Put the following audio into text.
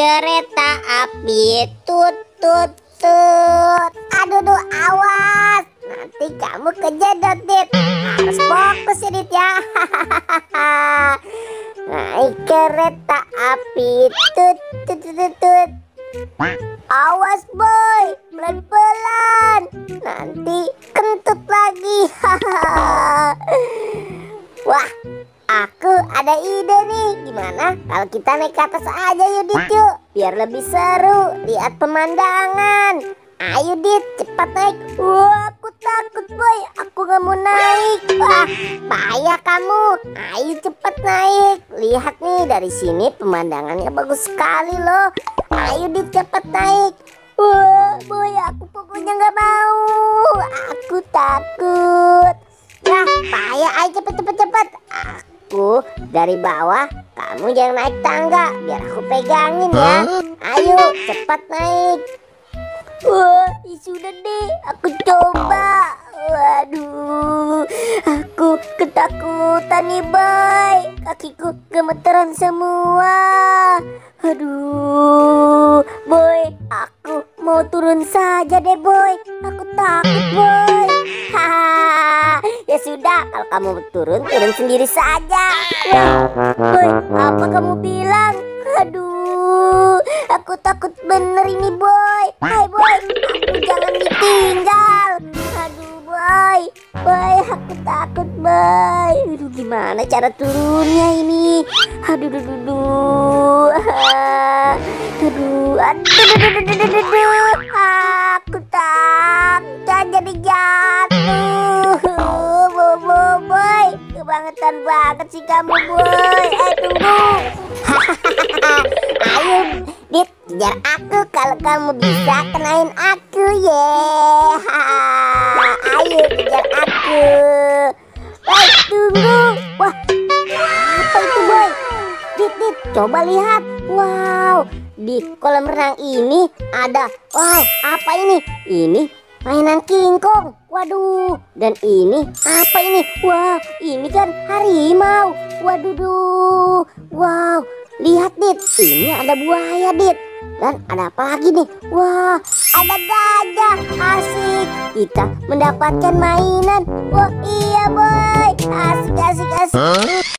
kereta api, tut tut tut. Aduh, awas, nanti kamu kejedot, Dit. Harus fokus ya, Dit ya. Naik kereta api, tut tut tut tut. Awas boy, pelan-pelan, nanti kentut lagi. Wah, aku ada ide nih. Gimana kalau kita naik ke atas aja yuk, Dit, yuk. Biar lebih seru lihat pemandangan. Ayo Dit, cepat naik. Wah, aku takut boy, aku gak mau naik. Wah, payah kamu. Ayo cepat naik. Lihat nih, dari sini pemandangannya bagus sekali loh. Ayo Dit, cepat naik. Wah boy, aku pokoknya gak mau. Aku takut. Nah, payah, ayo cepet. Aku dari bawah, kamu jangan naik tangga. Biar aku pegangin ya. Ayo cepat naik. Wah, sudah deh, aku coba. Waduh, aku ketakutan nih boy. Kakiku gemeteran semua. Aduh, boy, aku mau turun saja deh boy. Aku takut boy. Hahaha, ya sudah, kalau kamu turun sendiri saja. Wah, boy, apa kamu bilang? Aduh, aku takut bener ini boy. Hai boy, aku jangan ditinggal. Aduh boy, aku takut boy. Aduh, gimana cara turunnya ini? Aduh. Aku takut jadi jatuh. Boy, kebangetan banget sih kamu boy. Tunggu. Ayo Dit, kejar aku kalau kamu bisa kenain aku ya. Ayo kejar aku. Tunggu. Wah, apa itu boy? Dit, coba lihat. Wow, di kolam renang ini ada. Wow, apa ini? Ini mainan King Kong. Waduh, dan ini apa ini? Wow, ini kan harimau. Waduh, wow, lihat Dit, ini ada buaya Dit. Dan ada apa lagi nih? Wah, ada gajah. Asik, kita mendapatkan mainan. Wah iya boy, asik.